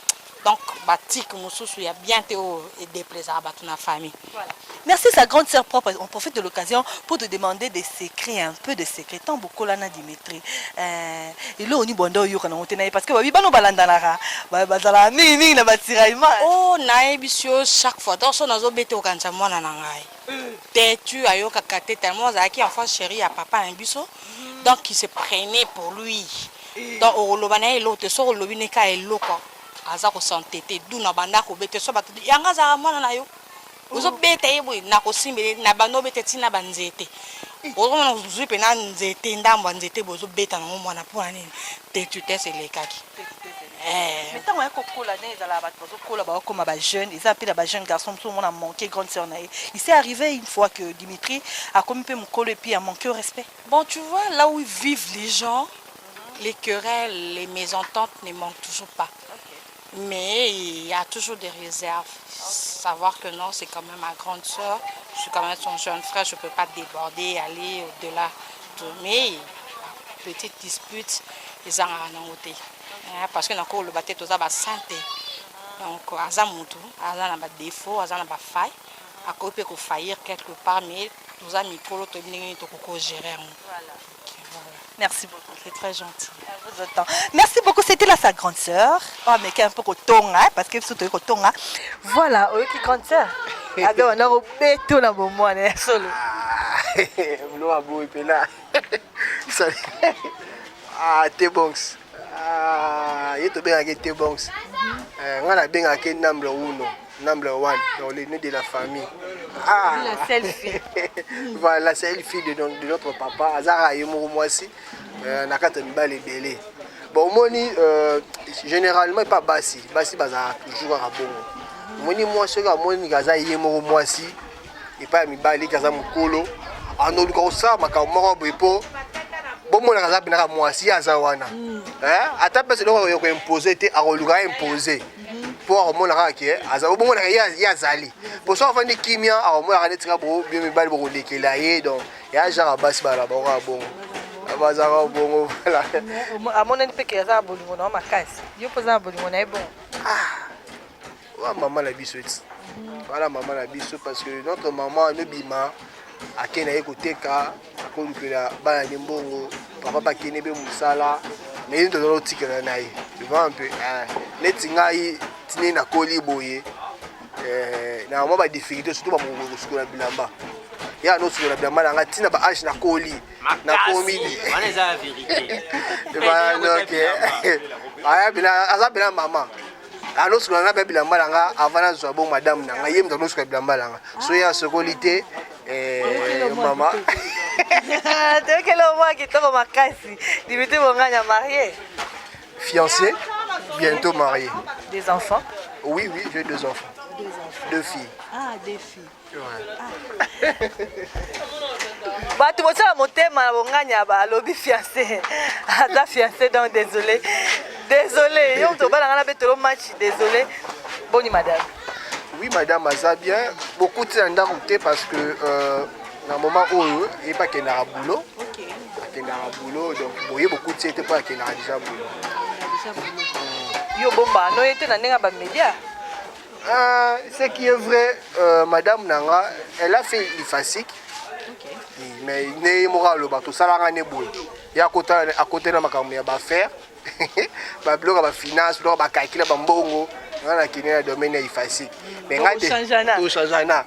Donc, batik mususu ya bien théo et déplaisir à la famille. Voilà. Merci sa grande sœur propre. On profite de l'occasion pour te demander des secrets, un peu de secrets. Tant beaucoup là na Dimitri. Et là on y bondo yo kana otena parce que babi bano balanda lara. Bazala nini na batiraillement. Oh na ebisio chaque fois. Donc son azo bete okanza mwana na ngai. Têtu ayo kakate tellement zaki enfant chéri à papa un biso. Donc il se prenait pour lui. Donc au lobana l'autre so lobine ka eloko. Aza ko s'entêter duna banda ko bete so batu yanga za mwana na yo ozo bete yebwe na ko simbele na bano bete tina banzete ozo na zupe na nzete ndambo nzete bozo beta na mwana pour nini te tu te c'est les kaki mais tant on kokola né za bato bozo kola ba comme ba jeune ils appellent ba jeune garçon tout le monde a manqué grande sœur na il s'est arrivé une fois que Dimitri a comme peu mukolo et puis a manqué au respect. Bon tu vois là où vivent les gens les querelles les mésententes ne manquent toujours pas. Mais il y a toujours des réserves. Savoir que non, c'est quand même ma grande soeur. Je suis quand même son jeune frère. Je ne peux pas déborder, aller au-delà. Mais petite dispute, ils ont un parce que dans le bâtiment, tout ça va santé. Donc, ils ont des défauts, ils ont des failles. Ils peuvent faillir quelque part, mais tout ça, ils peuvent gérer. Merci beaucoup. C'est très gentil. Merci beaucoup. C'était là sa grande sœur. Oh, mais qui est un peu cotonga, parce que c'est cotonga. Voilà, oui, qui grande sœur. Ah ben, on a repéré tout dans mon moment, solo. Ah, T-Bonks. Ah, il est bien avec T-Bonks. On a bien avec number 1, number 1, dans les nœuds de la famille. Ah, la seule fille. Voilà, la seule fille de notre papa. Azara et moi aussi. Nakata Mibale et Belé. Bon, moni, généralement, pas Bassi. Bassi, baza toujours à bon. Moni, moi, je suis à Moni, Gaza, Yemo, moi aussi. Et pas Mibale, Gaza, Mukolo. En autre ça, ma camara, Bepo. Bon, moi, Gaza, Benara, moi aussi, Azawana. À ta place, on va imposer, à Roluga imposer. Pour mon araki, Aza, bon, il y a Zali. Pour ça, on va dire Kimia, à moi, on va dire bien Mibale, pour les donc, il y a Jara Bassi, Balabora, bon. À mon avis, il y a un bolingo dans ma caisse. Il y a un bolingo dans bon. Ah, maman la bisouette. Voilà, maman la bisouette parce que notre maman ne bima à qui n'a écouté qu'à cause de la balle de papa qui n'est pas moussala, mais il est dans l'autre ticket là. Tu vois un peu. Les tingaï, tini na coli boye. Na moi ba difficulté surtout ba mon scola bilamba. Il y a notre scola bilamba na tina ba âge na coli. Na comidi. On est à la vérité. Ah, bien maman. Alors, ce qu'on a bien malanga avant de bon madame nanga yem dans notre bien malanga. Soyez ce qualité maman. Tu quel mois qui tombe ma caisse. Dimitri mon gars marié. Fiancé, bientôt marié. Des enfants? Oui, j'ai 2 enfants. 2 filles. Ah, 2 filles. Ouais. Bah, tu vois ça, mon thème, on gagne à lobby fiancé. Ah, fiancé, donc désolé. Désolé. On te bat dans le match, désolé. Bonne madame. Oui, madame, ça bien. Beaucoup de gens ont parce que dans le moment où il n'y a pas qu'il y a un boulot. Ok. Il y a un boulot, donc il y a beaucoup de gens qui n'ont pas déjà boulot. Yo, bon, bah, nous étions dans les médias. Ce qui est vrai, madame Nanga, elle a fait l'IFASIC. Mais il y a tout ça, il y a à côté de ma caméra à faire. ba bloc ba finance bloc ba calcul ba mbongo na kini na domaine ifasik mais ngate tout changeana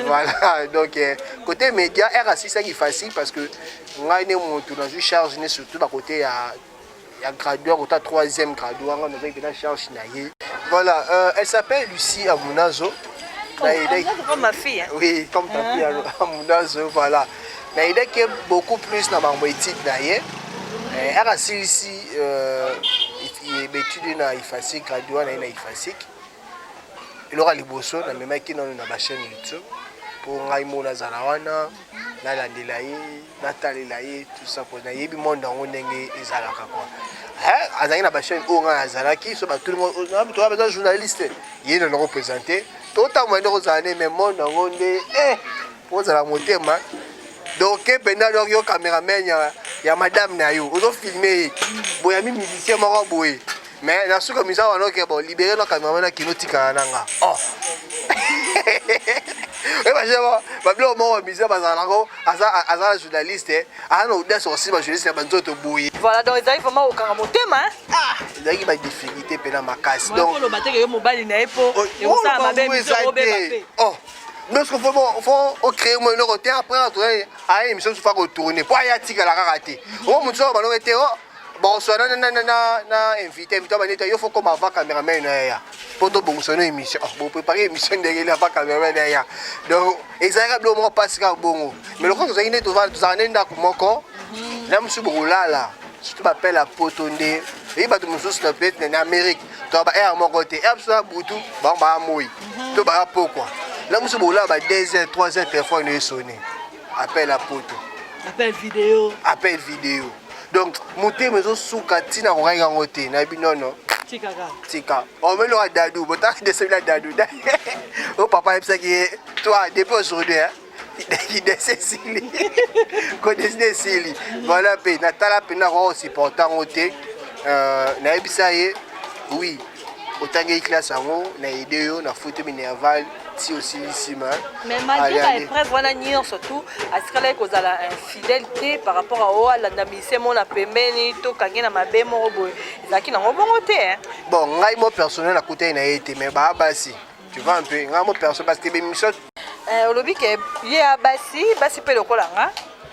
voilà donc côté média RAC ça qui facile parce que ngai ne montu na charge ne surtout ba côté ya graduat côté 3e graduat on a une charge na ye voilà elle s'appelle Lucie Amunazo. Comme ma fille. Hein? Oui, comme ta fille Amunazo, voilà. Mais il est beaucoup plus dans ma étude d'ailleurs. Elle a ici il est étudié dans IFASIC, gradué dans IFASIC. Il aura les bossos, dans mes mecs qui ont une chaîne YouTube. Pour Raimo Nazarawana, Nalandelaye, Natalaye, tout ça pour naïe, le monde dans le monde est zalaka quoi. Azali na chaîne Onga Azalaki, so tout le monde, tu as besoin de journalistes, il est représenté. Tout à l'heure, nous avons même monde dans le monde, pour la montée, donc pendant le caméraman, il y a madame Nayo, on a filmé, il y a mis musicien Maraboué, mais dans ce comme ça, on a libéré le caméraman qui nous tire à Nanga. Oh! Et moi, je vais vous dire que les journalistes aussi, voilà, donc ils arrivent vraiment au Karamoté. Ils arrivent à des difficultés pendant ma casse. Donc, mais ce qu'il faut créer une autre après, à une émission, il faut retourner. Pour y aller à la raté. On me dit, bon, soit invité, il faut comme avant caméraman. Pour te bonsoir émission, pour préparer l'émission de la caméra derrière. Donc, exactement pas ce qu'il bon. Mais le coup vous avez dit, vous avez dit que mon corps, là, monsieur Broulala, je m'appelle la Potondé. Et bah, tu me soucies la plate en Amérique. Tu vas à mon côté. Et ça, Boutou, bah, moi. Tu vas pourquoi. Là, monsieur Broulala, 2h, 3h, téléphone est sonné. Appel à poto. Appel vidéo. Appel vidéo. Donc, mon thème est sous Katina, on va y aller. Non, non. Tika. On met le dadou, mais t'as décidé la dadou. Oh papa, il que toi, depuis aujourd'hui, il décide Cécile. Connaissez Cécile. Voilà, Natala Pena aussi important au thé. Naïbisaye, oui. Autant que classe en haut, na idée, na photo minéval, si aussi ici, mais malgré la épreuve, voilà, nion surtout, à ce qu'elle a la fidélité par rapport à oh, la namisé mon appemeni, to kangé na mabe mon robot, ça qui n'a pas bon côté. Bon, moi personnel à côté n'a été, mais bah si, tu vois un peu, moi personnel parce que mes missions. Au lobby que y a basi peut le coller, hein.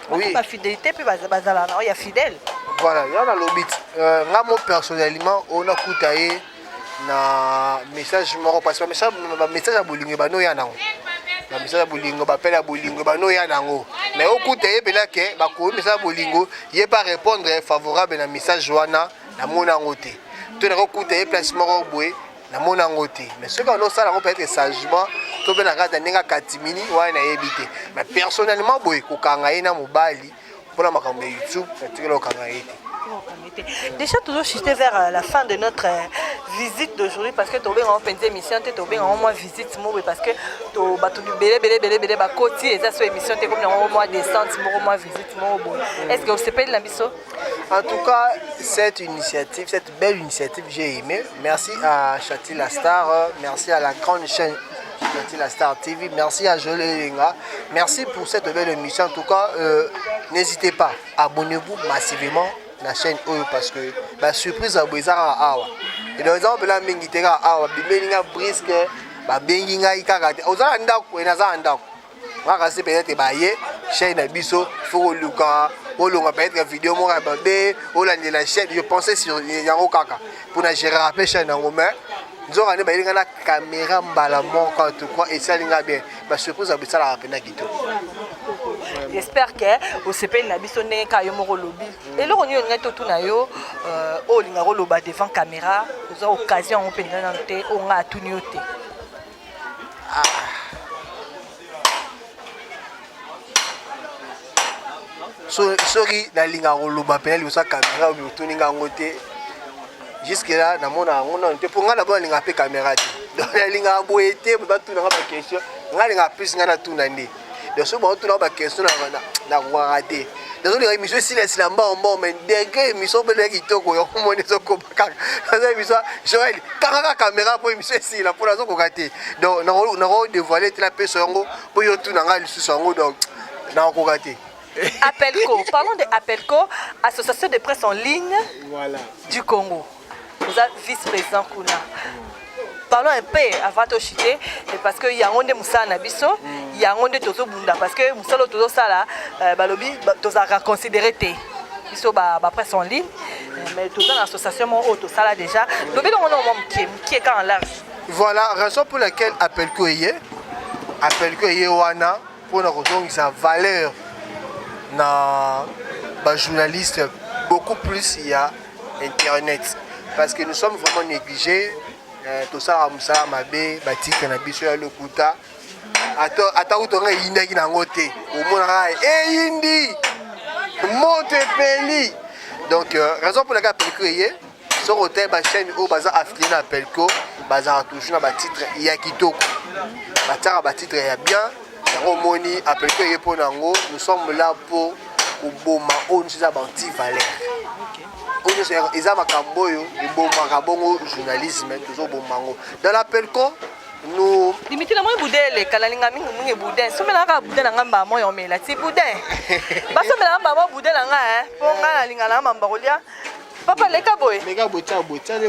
Oui. La fidélité puis bazala, il y a fidèle. Voilà, il y a dans lobby. Moi personnellement, on a coûté na message moko parce que message à bolingo bano ya nango na message à bolingo bapela à bolingo bano ya nango mais au coup teye bela ke ba ko message à bolingo yé pas répondre favorable na message wana na mona ngote to na ko teye placement ko boé na mona ngote mais ce qu'on ça là on peut être sagement to bena ka ndinga katimini wana yebité mais personnellement boé ko kanga ina mobali pour la makambo YouTube na tikelo kanga yete. Déjà toujours chuter vers la fin de notre visite d'aujourd'hui parce que tu as une émission, tu as une moins visite parce que tu as ba côté et ça sur émission tu comme un mois descente, un mois visite. Est-ce que vous savez de la mission? En tout cas, cette initiative, cette belle initiative, j'ai aimé. Merci à Chati la Star, merci à la grande chaîne Chati la Star TV, merci à Jolie Lenga. Merci pour cette belle émission. En tout cas, n'hésitez pas, abonnez-vous massivement la chaîne Oyo parce que la surprise à Bouizara Awa. Et dans exemple, la Mingitera Awa, Bibelinga Brisque, Benginga Ikagate, Oza Andako, et Naza Andako. On va peut-être bailler, chaîne Abisso, faut le cas, on va peut-être vidéo, on va baber, on a la chaîne, je pensais sur Yango Kaka. Pour la gérer la chaîne en Romain, nous avons la caméra balamon quand tu crois et ça l'inga bien. La surprise à Bouizara Apena Gito. J'espère que vous savez que vous avez un lobby. Et là, on a un lobby devant la caméra. Vous avez l'occasion de faire un tout nouveau. Sorry, la ligne à lobby, elle est caméra, tout nouveau. Jusque là, on a pour moi d'abord la caméra. Donc la ligne à boiter, on va tout dans la question. On a plus de tout nandi. De ce moment, tout la question na raté. Dans les émissions, si les lamba en bon, mais des émissions pour les kitoko, on est au Copac. Dans les émissions, Joël, quand la caméra pour émission ici, la pour la zone raté. Donc, on a dévoilé la personne pour y tout dans le sous-sango, donc, on a raté. Appelco. Parlons de Appelco, Association de presse en ligne du Congo. Vous êtes vice-président Kuna. Parlons un peu avant de chuter, parce qu'il y a un de Moussa Nabiso, il y a un de Tozo Bunda, parce que Moussa Tozo Sala, Balobi, Toza considéré T. Ils sont presse en ligne, mais Tozo l'association Auto Sala déjà. Lobi, on a un qui est quand en large. Voilà, raison pour laquelle Appelco est Wana, pour nous donner sa valeur dans les journalistes, beaucoup plus il y a Internet. Parce que nous sommes vraiment négligés. Tout ça, Moussa Mabé, Batik, Nabiso, Lokuta. Attends, tu as une idée dans le côté. Au moins, Indi, Montepelli. Donc, raison pour laquelle Appelco est sur hôtel, la chaîne au bazar africain Appelco, bazar toujours dans le titre Yakitoko. Le titre est bien. Appelco est pour nous. Nous sommes là pour Boma, on nous a banti valeur. Ils ont makamboyo, ils ont journalisme, toujours bon mango. Dans l'Appelco, nous. Limite la moi boudel, kalalinga mingi boudin. Somme la boudin na ngamba moi on met la ti boudin. Ba somme la ngamba boudin na nga ponga na linga na mamba rolia. Papa leka boy. Leka bocha le boudin.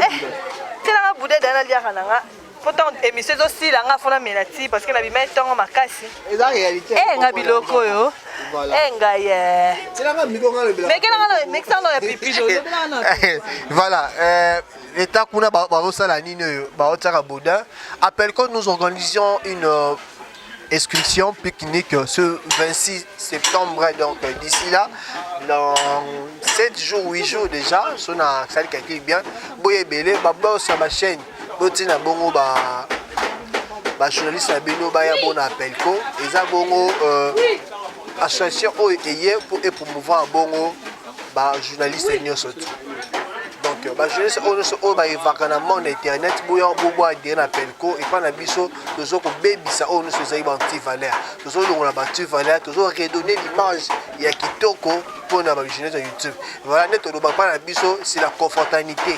Tela nga boudin dana lia kana nga. Pourtant émission aussi la nga fona melati parce que na bima tongo makasi. Et la réalité. Nga biloko yo. Nga ye. C'est la miko nga le blanc. Mais que nga mais ça na pipi jo. Voilà, l'état qu'on a barossa la nine baotara boudin. Appelco, nous organisions une excursion pique-nique ce 26 septembre, donc d'ici là, dans 7 jours, 8 jours déjà, on a ça calcule bien. Boye belé, baba sur ma chaîne, botina bongo ba journaliste à Beno Baya bon Appelco, et ça bongo association pour promouvoir bongo ba journaliste et surtout. Donc ba journaliste on ba évacana dans monde internet boya bobo a dire Appelco et pas na biso toujours ko baby ça on se ça ba anti valeur toujours on la battu valeur toujours redonner l'image il y a kitoko pour na ba journaliste YouTube. Voilà net on ba pas na biso c'est la confortabilité.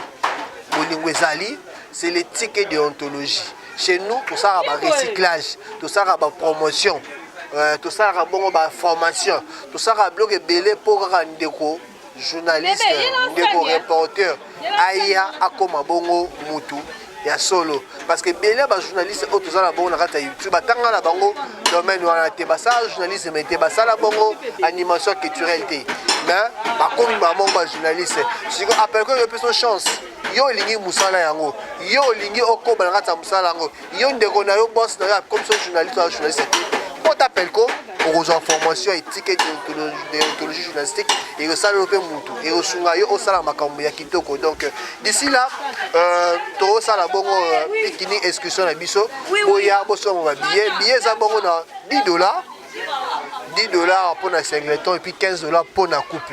Bolingo ezali c'est l'éthique et déontologie. Chez nous tout ça ba recyclage, tout ça ba promotion. Tout ça a bon formation, tout ça a bloqué belé pour rendre journaliste, ndeko reporter, aya akoma bongo mutu ya solo parce que belé ba journaliste auto za la bongo na kata YouTube batanga la bango domaine wana te ba ça journaliste mais te ba ça la bongo animation culturelle te mais ba komi ba mon ba journaliste si ko appelle que personne chance yo lingi musala yango yo lingi okoba na kata musala yango yo ndeko na yo boss na comme ça journaliste on t'appelle quoi pour aux informations éthiques et déontologie journalistique et que ça le fait mutu et au sungayo au sala makambo ya kitoko donc d'ici là to sala bongo pique-nique excursion na biso boya boso mo billet za bongo na $10 pour na singleton et puis $15 pour na couple.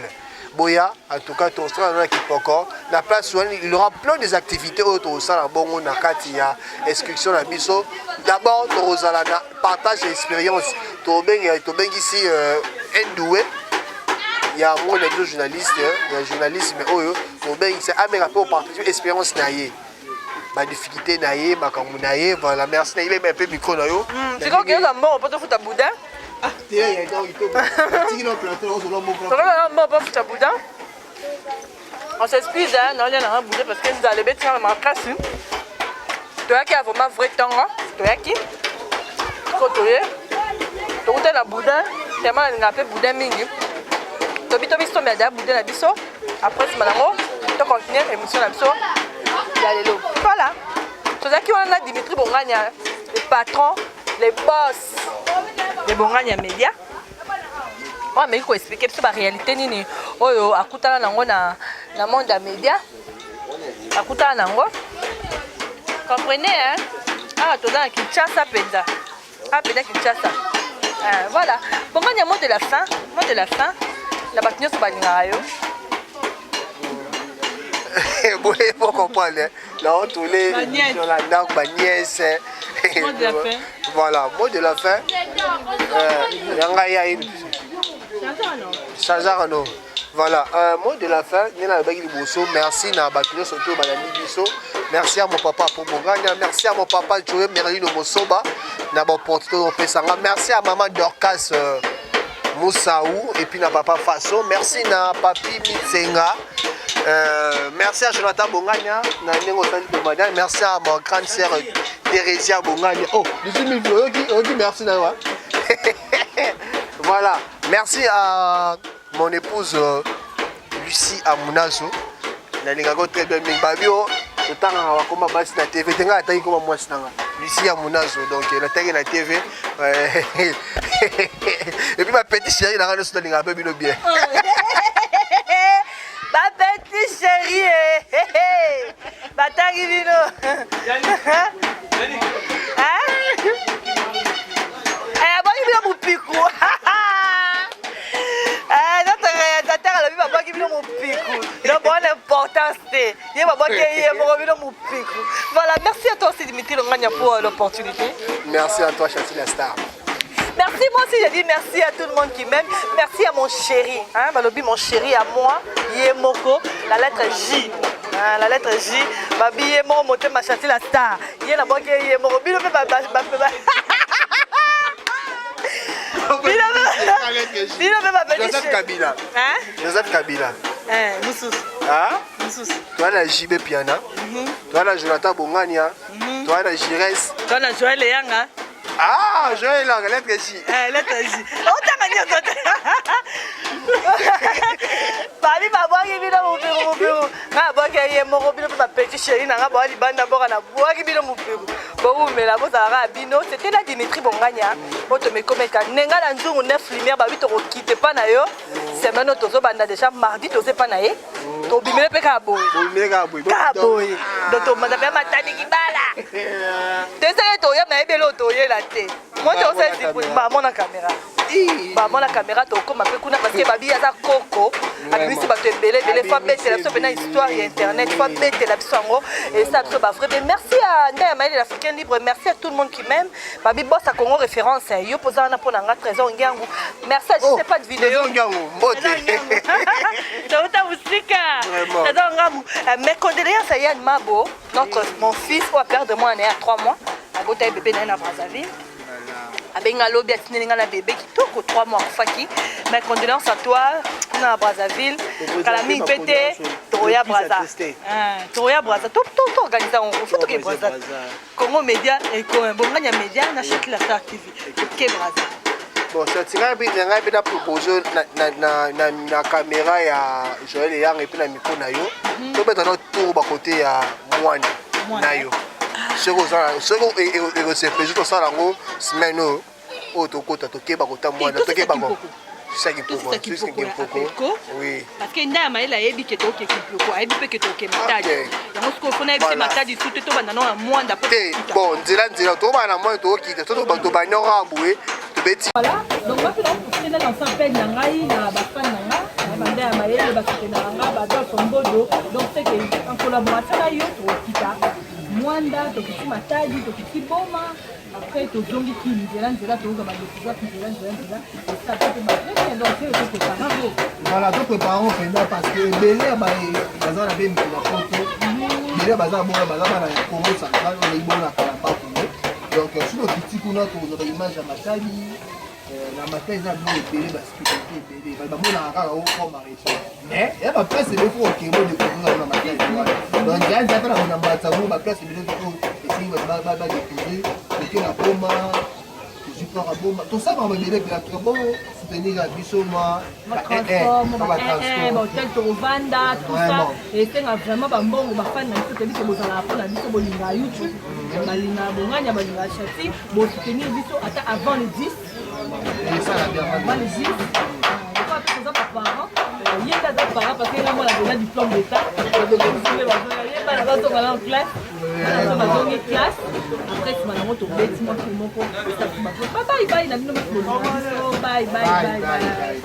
Boya, en tout cas, ton sera dans l'équipe encore. La place où il y aura plein des activités autour de ça, bon, on a Katia, excursion à Bisso. D'abord, Torozalana, partage d'expérience. Tobeng ici, Ndoué. Il y a moins de deux journalistes, il y a un journaliste, mais Tobeng, c'est un méga pour partager expérience naïe. Ma difficulté naïe, ma comme naïe, voilà, merci naïe, mais un peu micro naïe. C'est quoi que là, on peut te foutre à boudin? On s'excuse, hein, non, il y en a un boudin parce que nous allons mettre ma casse. Tu as qui a vraiment vrai temps, tu as qui? Tu as la boudin, tellement on a appelé boudin mingi. Tu as vu que boudin la biso. Après, c'est madame, tu continues l'émission la biso. Voilà. Tu as qui on a Dimitri Bongania, les patrons, les boss. Les Bongania Média. Oh, mais il faut expliquer la réalité. Oh, à Koutala Nango na monde des médias. À Koutala Nango. Comprenez, hein? Ah, tu as Kinshasa Penda. Ah, Penda Kinshasa. Voilà. Bon, il y a mot de la fin. Mot de la fin. La bâtiment se bagne. Vous faut comprendre. Là, on tourne dans la langue, ma nièce. Mot de la fin. Voilà, mot de la fin. Voilà, mot de la fin. Merci à Bakino Soto, Madame Bisso. Merci à mon papa pour mon gagnant. Merci à mon papa Joël Merlino Mosoba. Merci à maman Dorcas Moussaou et puis na papa Faso. Merci na papi Mitsenga. Merci à Jonathan Bongania. Merci à ma grande sœur Thérésia Bongania. Oh, merci na. Voilà. Merci à mon épouse Lucie Amunazo. Nalingago très bien Babio. Autant à comme basi na TV tenga ataki comme moi sinanga. Lucie Amunazo donc la tagi na TV. Et puis ma petite chérie na ngano sona linga bino bien. Ma petite chérie. Batangi bino. Abaki bino mupiku. Notre réalisateur a vu babaki bino mupiku. Donc bonne importance. Il va babaki bino mupiku. Voilà, merci à toi aussi Dimitri Longania pour l'opportunité. Merci à toi Chati la star. Merci, moi aussi j'ai dit merci à tout le monde qui m'aime. Merci à mon chéri, hein, Balobi, mon chéri à moi, Yemoko, la lettre J. Hein, la lettre J, Babi Yemoko, monté ma Chati la star. Yemoko, Yemoko, Bilo me Joseph Kabila. Hein? Joseph Kabila. Moussous. Ah? Moussous. Toi la JB Piana. Toi la Jonathan Bongania. Toi la Jires. Toi la Joël Léanga. Ah, Joël Léanga, lettre J. Lettre J. Oh, t'as manié toi. Babi babwaki bino mupiku. Nga bwaki ye moko bino pa petit chéri na nga bwali banda boka na bwaki bino mupiku. Bo umela bozara bino, c'était la Dimitri Bongania. Boto me komeka nenga na nzungu 9 lumière babi to quitter pas na yo. Semaine tozo banda déjà mardi tozo pas na ye. To bimele pe ka boy. Ka boy. Donc to manda pe matani kibala. Tesa to ya na ebelo to ye la te. Moi to ça c'est pour ba mon caméra. Ba mon caméra to ko mape kuna parce que babi aza koko. Abisi ba to ebele bele fa bête la so bena histoire et internet fa bête la biso ngo et ça so ba vrai. Merci à Ndaya Maïli l'Africain libre, merci à tout le monde qui m'aime. Babi boss à Congo référence yo posa na pona nga trésor ngangu. Merci, je sais pas de vidéo. Mes condoléances à Yann Mabo, mon fils, qui a perdu moi à 3 mois. A gota bébé na Brazzaville. Abenga lobi atinenga na bébé qui toko 3 mois faki. Mes condoléances à toi na Brazzaville. Kalami pété Toya Brazza. Toya Brazza tout organisé en photo que Brazza. Congo Média et Bongania Média na Chati la Star TV. Que Brazza. Bon, ça tient bien proposer na caméra ya Joël Yang et puis la micro na yo. To mettre notre tour ba côté ya Mwana na yo. Seko et se fait juste ça lango semaine o to kota to keba kota Mwana to keba ngo. C'est qui pour oui. Parce que Ndaya Maïli a yebi que to ke kipoko, a yebi pe que to ke matadi. Donc ce qu'on fait na matadi tout to bana na Mwanda po. Bon, nzela to bana Mwanda to kita to ba nyora boué. Voilà, donc moi je suis dans l'ensemble Nangai, na Bafan Nanga, Ndaya Maïli, Basike Nanga, Badol Sombodo, donc c'est qu'en collaboration là, yo to kita Mwanda, to kiti matadi, to kiti boma, après to zongi ki nzela to ga ba décision nzela, ça peut marcher donc c'est que ça bravo. Voilà, donc préparons pendant parce que belé ba bazana na bembi na photo. Belé bazana bona bazana na Congo central, on est bon na pas donc sur le petit kuna to image ya matadi la matadi na bien belé parce que belé ba mona kaka o ko marché mais et ba place le faut que mo de ko na matadi donc ya nza para na mbatsa mo ba place le faut essayer ba découvrir que la boma je pars à boma tout ça va me dire que la bon soutenir la biso moi hôtel to vanda tout ça et c'est vraiment ba mbongo ba fan na biso te biso bozala pour na biso bolinga YouTube balinga Bongania balinga Chati bo soutenir biso ata avant le 10 et ça la bien avant le 10 pourquoi tout ça par parents il y a des parents parce que là moi la diplôme d'état donc il y a pas en classe classe après tu m'as montré bête moi qui mon bye bye na bino bye bye bye bye